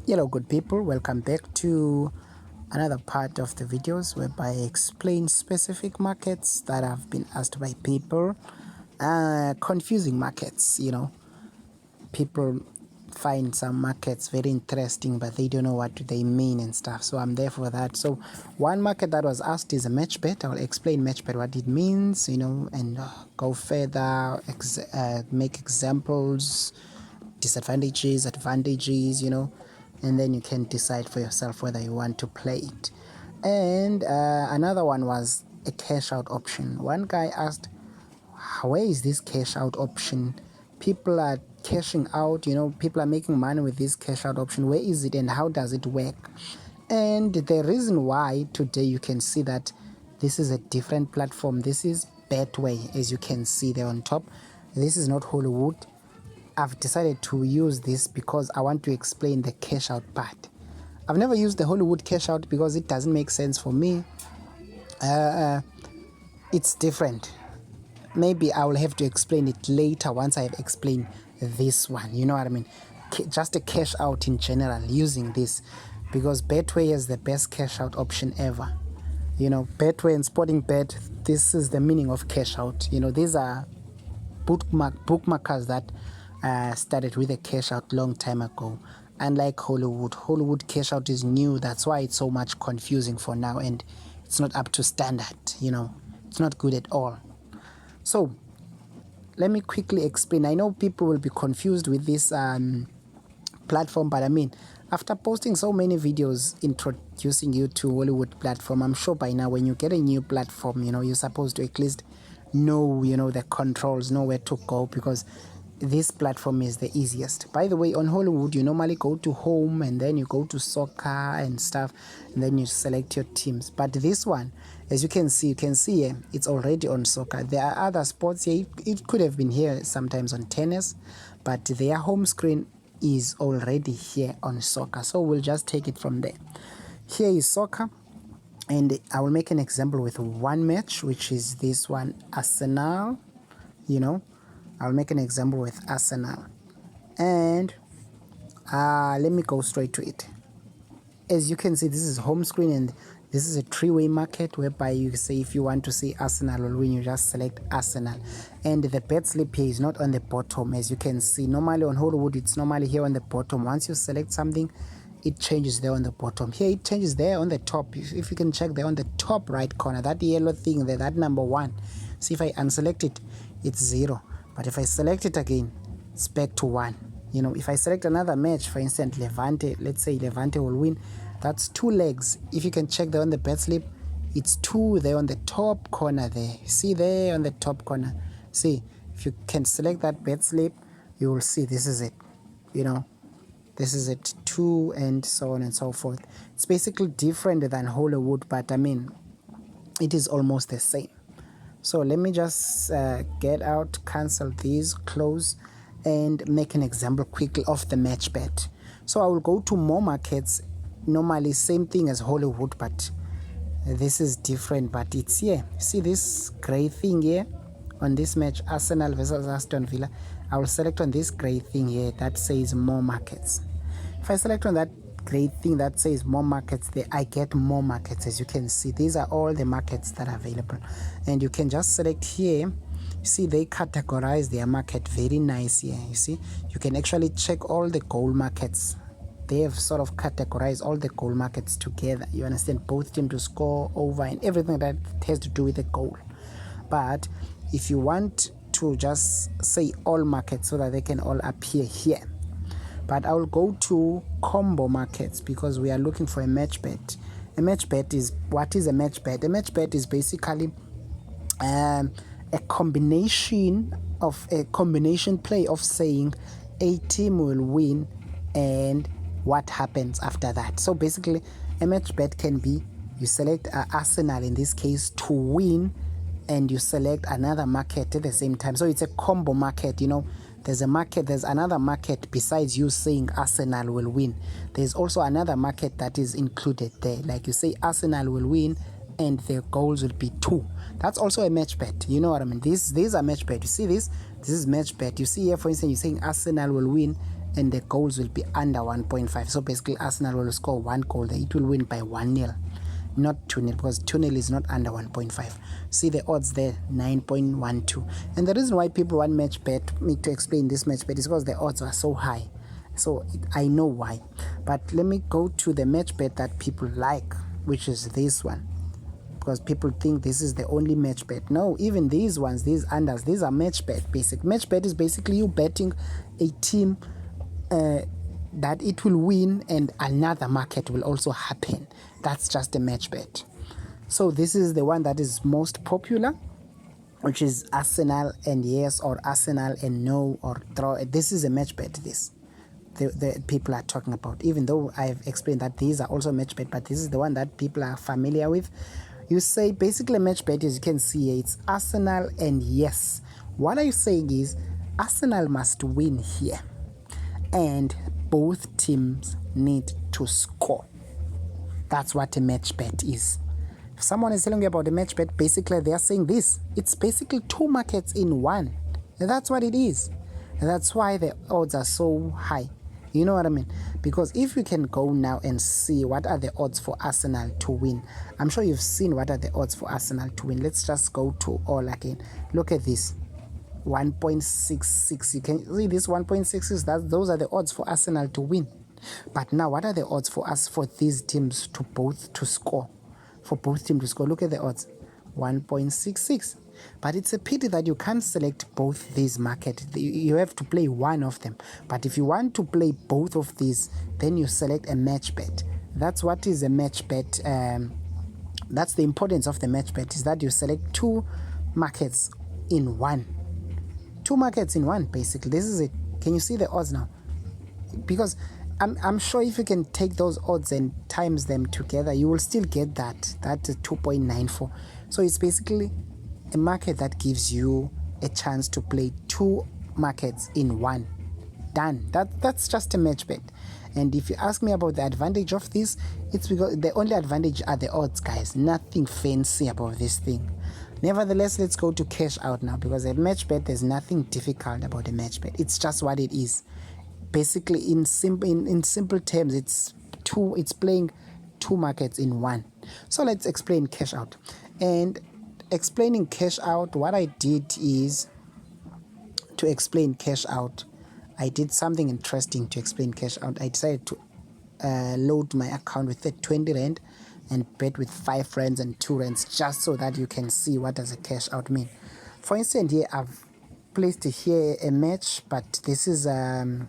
Hello good people, welcome back to another part of the videos whereby I explain specific markets that have been asked by people. Confusing markets, people find some markets very interesting but they don't know what do they mean and stuff, so I'm there for that. So one market that was asked is a match bet. I'll explain match bet, what it means, and go further, make examples, disadvantages, advantages, and then you can decide for yourself whether you want to play it. And another one was a cash out option. One guy asked, where is this cash out option? People are cashing out, people are making money with this cash out option. Where is it and how does it work? And the reason why today you can see that this is a different platform. This is Betway, as you can see there on top. This is not Hollywood. I've decided to use this because I want to explain the cash out part. I've never used the Hollywood cash out because it doesn't make sense for me. It's different. Maybe I will have to explain it later once I have explained this one. You know what I mean? Just a cash out in general using this, because Betway is the best cash out option ever. Betway and Sporting Bet, this is the meaning of cash out. These are bookmakers that started with a cash out long time ago. Unlike Hollywood cash out is new. That's why it's so much confusing for now, and it's not up to standard. It's not good at all. So let me quickly explain. I know people will be confused with this platform, but I mean, after posting so many videos introducing you to Hollywood platform, I'm sure by now when you get a new platform, you're supposed to at least know the controls, know where to go, because this platform is the easiest. By the way, on Hollywood you normally go to home and then you go to soccer and stuff, and then you select your teams. But this one, as you can see here, it's already on soccer. There are other sports here. It could have been here sometimes on tennis, but their home screen is already here on soccer. So we'll just take it from there. Here is soccer, and I will make an example with one match, which is this one, Arsenal. I'll make an example with Arsenal, and let me go straight to it. As you can see, this is home screen, and this is a three-way market whereby you say if you want to see Arsenal will win, you just select Arsenal. And the bet slip here is not on the bottom. As you can see, normally on Hollywood it's normally here on the bottom. Once you select something, it changes there on the bottom. Here it changes there on the top. If you can check there on the top right corner, that yellow thing there, that number 1. See, if I unselect it, it's 0. But if I select it again, it's back to 1. If I select another match, for instance, Levante, let's say Levante will win, that's 2 legs. If you can check there on the bet slip, it's 2 there on the top corner there. See there on the top corner. See, if you can select that bet slip, you will see this is it. This is it, 2, and so on and so forth. It's basically different than Hollywood, but I mean, it is almost the same. So let me just get out, cancel these, close, and make an example quickly of the match bet. So I will go to more markets. Normally same thing as Hollywood, but this is different, but it's here. See this gray thing here on this match, Arsenal versus Aston Villa. I will select on this gray thing here that says more markets. If I select on that great thing that says more markets there, I get more markets. As you can see, these are all the markets that are available, and you can just select here. See, they categorize their market very nice here. You see, you can actually check all the goal markets. They have sort of categorized all the goal markets together. You understand, both teams to score, over, and everything that has to do with the goal. But if you want to just say all markets so that they can all appear here, but I will go to combo markets because we are looking for a match bet. A match bet is, what is a match bet? A match bet is basically a combination play of saying a team will win and what happens after that. So basically, a match bet can be, you select Arsenal in this case to win, and you select another market at the same time. So it's a combo market. There's another market besides you saying Arsenal will win. There's also another market that is included there. Like you say Arsenal will win and their goals will be 2. That's also a match bet. You know what I mean? These are match bet. You see this? This is match bet. You see here, for instance, you're saying Arsenal will win and the goals will be under 1.5. So basically Arsenal will score 1 goal there. It will win by 1-0, not 2-0, because 2-0 is not under 1.5. See the odds there, 9.12. And the reason why people want matchbet, me to explain this matchbet, is because the odds are so high. So I know why. But let me go to the matchbet that people like, which is this one. Because people think this is the only match bet. No, even these ones, these unders, these are match bet. Basic match bet is basically you betting a team that it will win and another market will also happen. That's just a match bet. So this is the one that is most popular, which is Arsenal and yes, or Arsenal and no, or draw. This is a match bet. This the people are talking about. Even though I've explained that these are also match bet, but this is the one that people are familiar with. You say basically match bet, as you can see here, it's Arsenal and yes. What are you saying is Arsenal must win here and both teams need to score. That's what a match bet is. If someone is telling you about a match bet, basically they are saying this. It's basically 2 markets in one. And that's what it is. And that's why the odds are so high. You know what I mean? Because if you can go now and see what are the odds for Arsenal to win. I'm sure you've seen what are the odds for Arsenal to win. Let's just go to all again. Look at this. 1.66. You can see this 1.66. Those are the odds for Arsenal to win. But now what are the odds for us, for these teams to score? For both teams to score. Look at the odds. 1.66. But it's a pity that you can't select both these markets. You have to play one of them. But if you want to play both of these, then you select a match bet. That's what is a match bet. That's the importance of the match bet, is that you select 2 markets in one. 2 markets in one, basically. This is it. Can you see the odds now? Because I'm sure if you can take those odds and times them together, you will still get that. That is 2.94. So it's basically a market that gives you a chance to play 2 markets in one. Done. That's just a match bet. And if you ask me about the advantage of this, it's because the only advantage are the odds, guys. Nothing fancy about this thing. Nevertheless, let's go to cash out now, because a match bet, there's nothing difficult about a match bet. It's just what it is. Basically, in simple terms, it's playing 2 markets in one. So let's explain cash out. And explaining cash out, what I did is to explain cash out. I did something interesting to explain cash out. I decided to load my account with 20 rand and bet with 5 rands and 2 rands, just so that you can see what does a cash out mean. For instance, here I've placed here a match, but this is a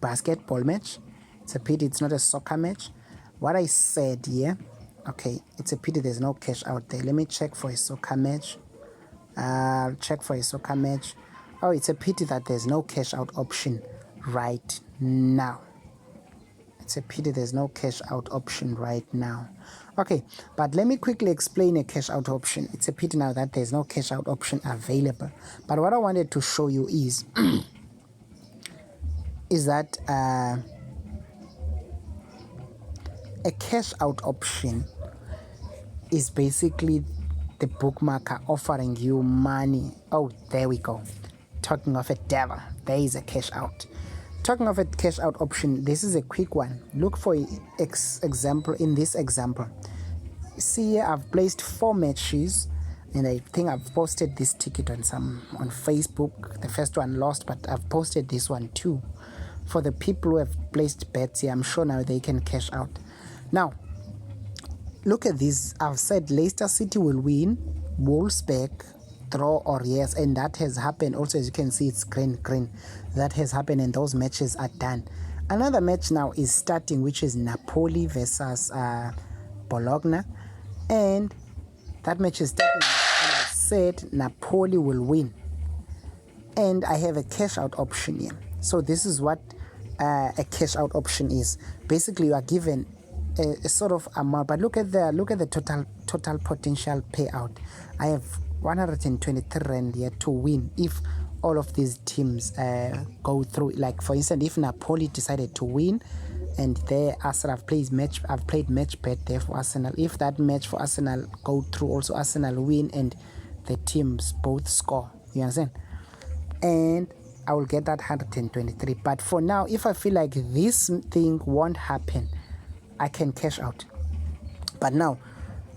basketball match. It's a pity it's not a soccer match. What I said here, okay, it's a pity there's no cash out there. Let me check for a soccer match. I'll check for a soccer match. Oh, it's a pity that there's no cash out option right now. It's a pity there's no cash out option right now. Okay, but let me quickly explain a cash out option. It's a pity now that there's no cash out option available. But what I wanted to show you is that a cash out option is basically the bookmaker offering you money. Oh, there we go. Talking of a devil, there is a cash out. Talking of a cash out option, this is a quick one. Look for example in this example. See here, I've placed 4 matches, and I think I've posted this ticket on Facebook. The first one lost, but I've posted this one too. For the people who have placed bets here, I'm sure now they can cash out. Now, look at this. I've said Leicester City will win, Wolfsburg, draw or yes, and that has happened. Also, as you can see, it's green. That has happened, and those matches are done. Another match now is starting, which is Napoli versus Bologna, and that match is starting. And I said Napoli will win, and I have a cash out option here. So this is what a cash out option is. Basically, you are given a sort of amount, but look at the total potential payout. I have 123 rand here to win if all of these teams go through. Like for instance, if Napoli decided to win, and there Arsenal, I've played match bet there for Arsenal. If that match for Arsenal go through, also Arsenal win and the teams both score. You understand? and I will get that 123. But for now, if I feel like this thing won't happen, I can cash out. But now,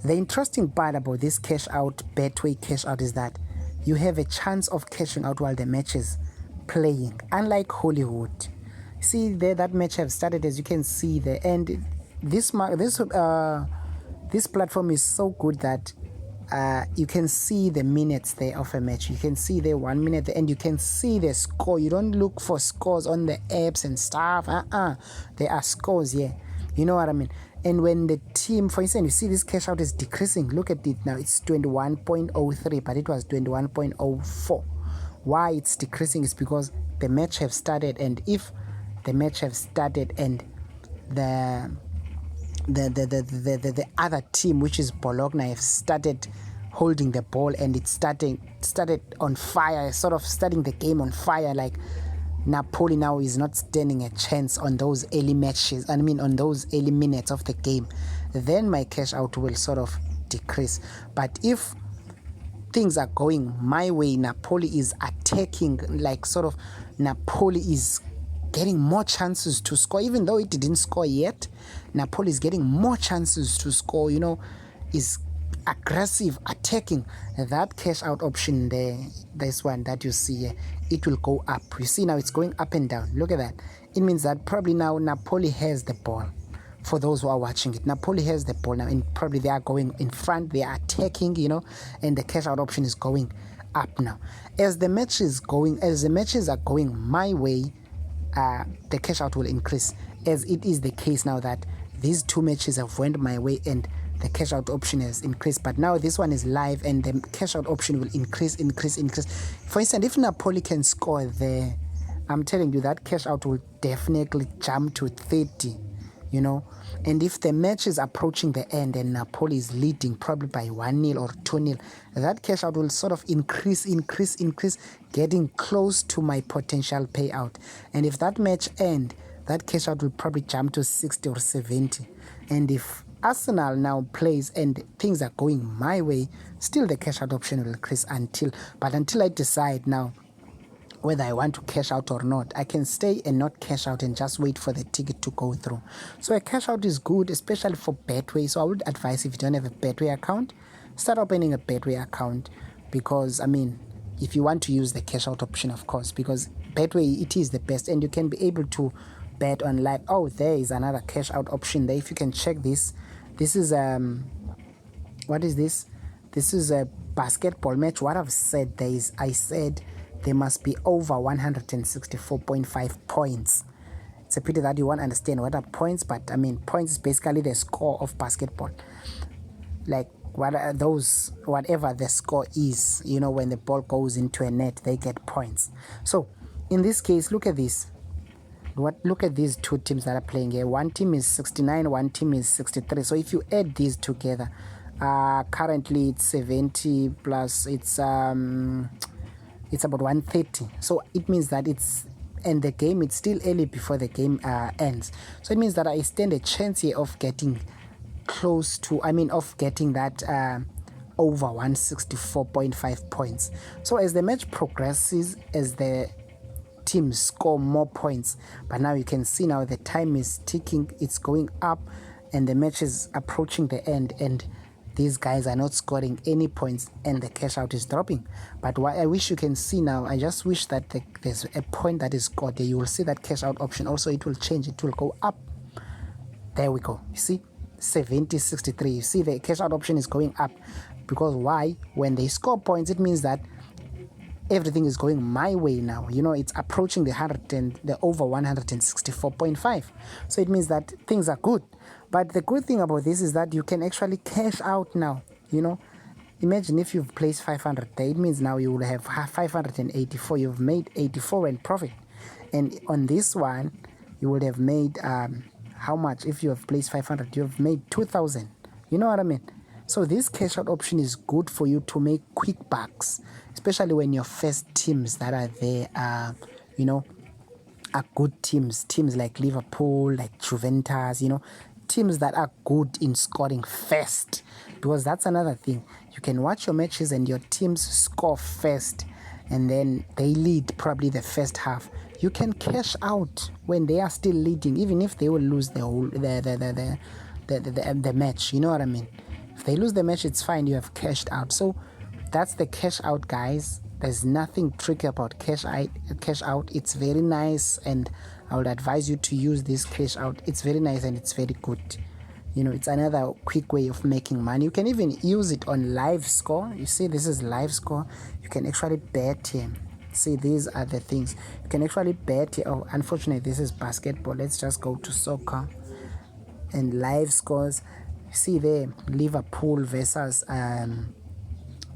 the interesting part about this cash out, betway cash out, is that you have a chance of cashing out while the match is playing, unlike Hollywood. See there, that match have started, as you can see there, and this platform is so good that you can see the minutes there of a match. You can see there 1 minute and you can see the score. You don't look for scores on the apps and stuff. There are scores here. You know what I mean? And when the team, for instance, you see this cash out is decreasing. Look at it now. It's 21.03, but it was 21.04. Why it's decreasing is because the match have started, and if the match have started and the other team, which is Bologna, have started holding the ball and it started on fire, sort of starting the game on fire, like Napoli now is not standing a chance on those early matches, on those early minutes of the game, then my cash out will sort of decrease. But if things are going my way, Napoli is attacking, like sort of Napoli is getting more chances to score, even though it didn't score yet. Napoli is getting more chances to score, is aggressive, attacking. That cash out option there, this one that you see here, it will go up. You see now it's going up and down. Look at that. It means that probably now Napoli has the ball. For those who are watching it, Napoli has the ball now, and probably they are going in front, they are attacking, and the cash out option is going up now. As the matches are going my way, the cash out will increase, as it is the case now that these two matches have went my way and the cash out option has increased. But now this one is live and the cash out option will increase. For instance, if Napoli can score there, I'm telling you that cash out will definitely jump to 30, and if the match is approaching the end and Napoli is leading probably by 1-0 or 2-0, that cash out will sort of increase, getting close to my potential payout. And if that match ends, that cash out will probably jump to 60 or 70. And if Arsenal now plays and things are going my way, still the cash out option will increase until I decide now whether I want to cash out or not. I can stay and not cash out and just wait for the ticket to go through. So a cash out is good, especially for Betway. So I would advise, if you don't have a Betway account, start opening a Betway account, because if you want to use the cash out option, of course, because Betway, it is the best, and you can be able to bet on live. Oh, there is another cash out option there. If you can check this is what is this? This is a basketball match. What I've said there is, I said there must be over 164.5 points. It's a pity that you won't understand what are points, but points is basically the score of basketball. Like what are those, whatever the score is, when the ball goes into a net, they get points. So in this case, look at this. Look at these two teams that are playing here. One team is 69, one team is 63. So if you add these together, currently it's 70 plus it's about 130. So it means that it's still early before the game ends. So it means that I stand a chance here of getting close to, of getting that over 164.5 points. So as the match progresses, as the teams score more points, but now you can see now the time is ticking, it's going up, and the match is approaching the end, and these guys are not scoring any points and the cash out is dropping. But what I wish you can see now, I just wish that there's a point that is scored there. You will see that cash out option also, it will change, it will go up. There we go. You see 70-63. You see the cash out option is going up, because why? When they score points, it means that everything is going my way now. It's approaching the over 164.5. So it means that things are good. But the good thing about this is that you can actually cash out now. Imagine if you've placed 500 there, it means now you will have 584. You've made 84 in profit. And on this one, you would have made how much? If you have placed 500, you have made 2,000. You know what I mean? So this cash out option is good for you to make quick bucks, especially when your first teams that are there are good teams like Liverpool, like Juventus, teams that are good in scoring first, because that's another thing. You can watch your matches and your teams score first, and then they lead probably the first half, you can cash out when they are still leading, even if they will lose the whole the match. You know what I mean? If they lose the match, it's fine. You have cashed out. So that's the cash out, guys. There's nothing tricky about cash out. It's very nice, and I would advise you to use this cash out. It's very nice and it's very good. You know, it's another quick way of making money. You can even use it on live score. You see, this is live score. You can actually bet here. See, these are the things you can actually bet here. Oh, unfortunately, this is basketball. Let's just go to soccer and live scores. You see there, Liverpool versus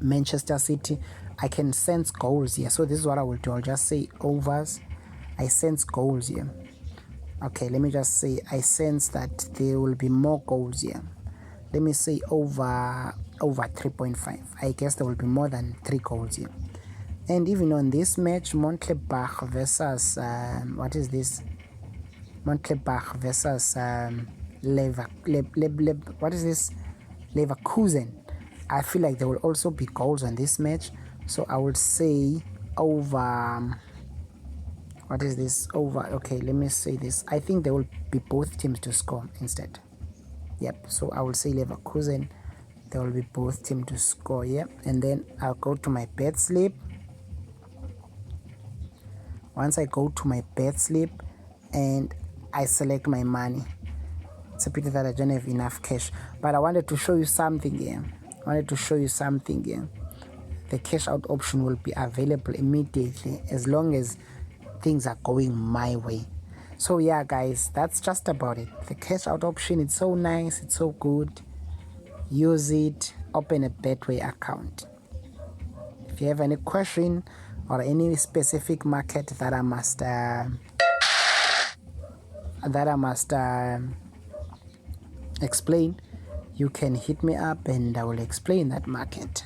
Manchester City. I can sense goals here. So this is what I will do. I'll just say overs. I sense goals here. Okay, let me just say I sense that there will be more goals here. Let me say over 3.5. I guess there will be more than 3 goals here. And even on this match, Monchengladbach versus what is this? Monchengladbach versus what is this? Leverkusen. I feel like there will also be goals on this match, so I would say over. What is this? Over. Okay, let me say this. I think there will be both teams to score instead. Yep. So I will say Leverkusen. There will be both teams to score. Yep. And then I'll go to my bet slip. Once I go to my bet slip and I select my money, it's a pity that I don't have enough cash, but I wanted to show you something here. The cash out option will be available immediately as long as things are going my way. So yeah, guys, that's just about it. The cash out option, it's so nice, it's so good. Use it. Open a Betway account. If you have any question or any specific market that I must explain, you can hit me up and I will explain that market.